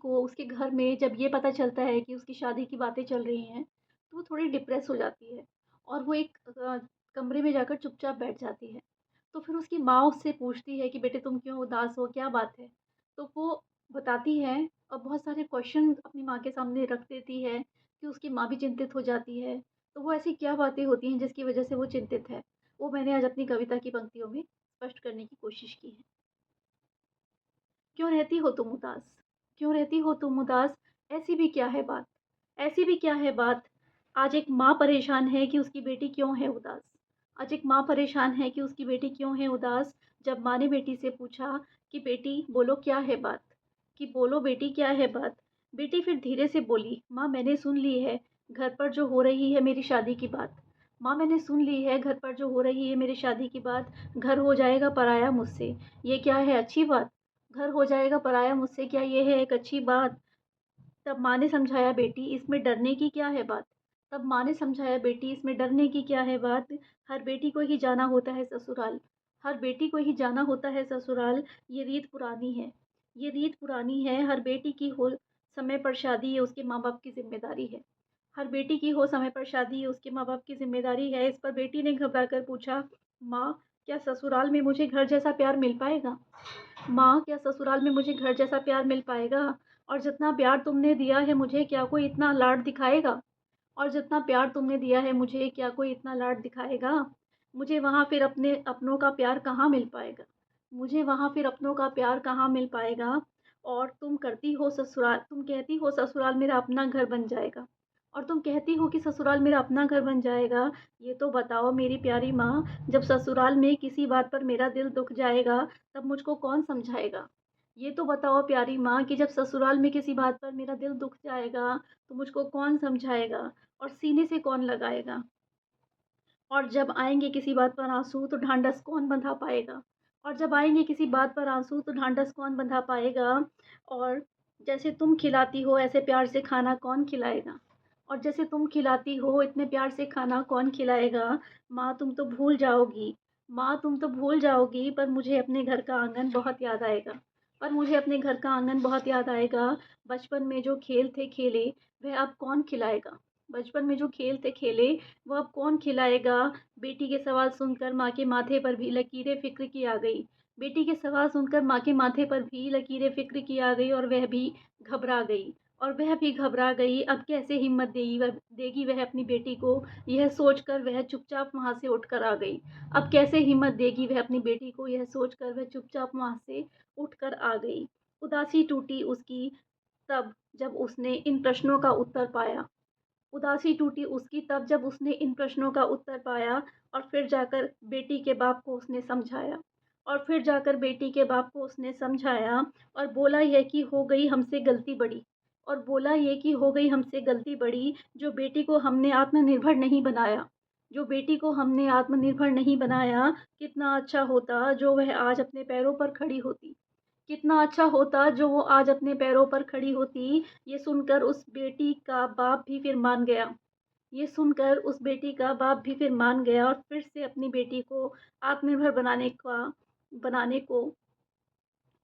को उसके घर में जब ये पता चलता है कि उसकी शादी की बातें चल रही हैं, तो वो थोड़ी डिप्रेस हो जाती है और वो एक कमरे में जाकर चुपचाप बैठ जाती है। तो फिर उसकी माँ उससे पूछती है कि बेटे तुम क्यों उदास हो, क्या बात है? तो वो बताती है और बहुत सारे क्वेश्चन अपनी माँ के सामने रख देती है कि उसकी माँ भी चिंतित हो जाती है। तो वो ऐसी क्या बातें होती हैं जिसकी वजह से वो चिंतित है? वो मैंने आज अपनी कविता की पंक्तियों में स्पष्ट करने की कोशिश की है। क्यों रहती हो तुम उदास? क्यों रहती हो तुम उदास? ऐसी भी क्या है बात? ऐसी भी क्या है बात? आज एक माँ परेशान है कि उसकी बेटी क्यों है उदास? आज एक माँ परेशान है कि उसकी बेटी क्यों है उदास? जब माँ ने बेटी से पूछा कि बेटी बोलो क्या है बात? कि बोलो बेटी क्या है बात? बेटी फिर धीरे से बोली, माँ मैंने सुन ली है घर पर जो हो रही है मेरी शादी की बात। माँ मैंने सुन ली है घर पर जो हो रही है मेरी शादी की बात। घर हो जाएगा पराया मुझसे, ये क्या है अच्छी बात? घर हो जाएगा पराया मुझसे, क्या ये है एक अच्छी बात? तब माँ ने समझाया बेटी इसमें डरने की क्या है बात? तब माँ ने समझाया बेटी इसमें डरने की क्या है बात? हर बेटी को ही जाना होता है ससुराल। हर बेटी को ही जाना होता है ससुराल। ये रीत पुरानी है। ये रीत पुरानी है। हर बेटी की हो समय पर शादी, ये उसके माँ बाप की जिम्मेदारी है। हर बेटी की हो समय पर शादी, ये उसके माँ बाप की जिम्मेदारी है। इस पर बेटी ने घबरा कर पूछा, माँ क्या ससुराल में मुझे घर जैसा प्यार मिल पाएगा? माँ क्या ससुराल में मुझे घर जैसा प्यार मिल पाएगा? और जितना प्यार तुमने दिया है मुझे, क्या कोई इतना लाड दिखाएगा? और जितना प्यार तुमने दिया है मुझे, क्या कोई इतना लाड दिखाएगा? मुझे वहाँ फिर अपने अपनों का प्यार कहाँ मिल पाएगा? मुझे वहाँ फिर अपनों का प्यार कहाँ मिल पाएगा? और तुम कहती हो ससुराल मेरा अपना घर बन जाएगा। और तुम कहती हो कि ससुराल मेरा अपना घर बन जाएगा। ये तो बताओ मेरी प्यारी माँ, जब ससुराल में किसी बात पर मेरा दिल दुख जाएगा, तब मुझको कौन समझाएगा? ये तो बताओ प्यारी माँ कि जब ससुराल में किसी बात पर मेरा दिल दुख जाएगा, तो मुझको कौन समझाएगा और सीने से कौन लगाएगा? और जब आएँगे किसी बात पर आँसू तो ढाँढस कौन बँधा पाएगा? और जब आएँगे किसी बात पर आँसू तो ढाँढस कौन बँधा पाएगा? और जैसे तुम खिलाती हो ऐसे प्यार से खाना कौन खिलाएगा? और जैसे तुम खिलाती हो इतने प्यार से खाना कौन खिलाएगा? माँ तुम तो भूल जाओगी, माँ तुम तो भूल जाओगी, पर मुझे अपने घर का आँगन बहुत याद आएगा। पर मुझे अपने घर का आँगन बहुत याद आएगा। बचपन में जो खेल थे खेले, वह अब कौन खिलाएगा? बचपन में जो खेल थे खेले, वो अब कौन खिलाएगा? बेटी के सवाल सुनकर माँ के माथे पर भी लकीरें फ़िक्र की आ गई। बेटी के सवाल सुनकर माँ के माथे पर भी लकीरें फ़िक्र की आ गई और वह भी घबरा गई। और वह भी घबरा गई, अब कैसे हिम्मत देगी वह अपनी बेटी को, यह सोचकर वह चुपचाप वहाँ से उठकर आ गई। अब कैसे हिम्मत देगी वह अपनी बेटी को, यह सोचकर वह चुपचाप वहाँ से उठकर आ गई। उदासी टूटी उसकी तब जब उसने इन प्रश्नों का उत्तर पाया। उदासी टूटी उसकी तब जब उसने इन प्रश्नों का उत्तर पाया। और फिर जाकर बेटी के बाप को उसने समझाया। और फिर जाकर बेटी के बाप को उसने समझाया और बोला यह कि हो गई हमसे गलती बड़ी। और बोला ये कि हो गई हमसे गलती बड़ी, जो बेटी को हमने आत्मनिर्भर नहीं बनाया। जो बेटी को हमने आत्मनिर्भर नहीं बनाया, कितना अच्छा होता जो वह आज अपने पैरों पर खड़ी होती। कितना अच्छा होता जो वो आज अपने पैरों पर खड़ी होती। ये सुनकर उस बेटी का बाप भी फिर मान गया। ये सुनकर उस बेटी का बाप भी फिर मान गया और फिर से अपनी बेटी को आत्मनिर्भर बनाने को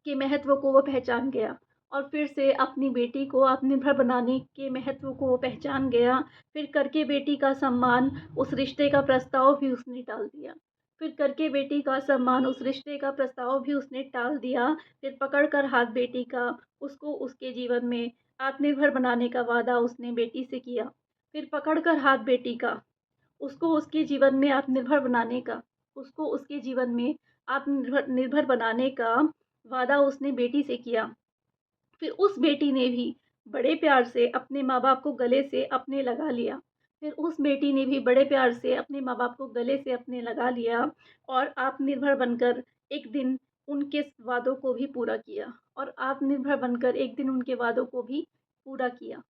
के महत्व को वो पहचान गया। और फिर से अपनी बेटी को आत्मनिर्भर बनाने के महत्व को वो पहचान गया। फिर करके बेटी का सम्मान, उस रिश्ते का प्रस्ताव भी उसने टाल दिया। फिर करके बेटी का सम्मान, उस रिश्ते का प्रस्ताव भी उसने टाल दिया। फिर पकड़ कर हाथ बेटी का, उसको उसके जीवन में आत्मनिर्भर बनाने का वादा उसने बेटी से किया। फिर पकड़ कर हाथ बेटी का, उसको उसके जीवन में आत्मनिर्भर बनाने का, उसको उसके जीवन में आत्मनिर्भर निर्भर बनाने का वादा उसने बेटी से किया। फिर उस बेटी ने भी बड़े प्यार से अपने माँ-बाप को गले से अपने लगा लिया। फिर उस बेटी ने भी बड़े प्यार से अपने माँ-बाप को गले से अपने लगा लिया और आत्मनिर्भर बनकर एक दिन उनके वादों को भी पूरा किया। और आत्मनिर्भर बनकर एक दिन उनके वादों को भी पूरा किया।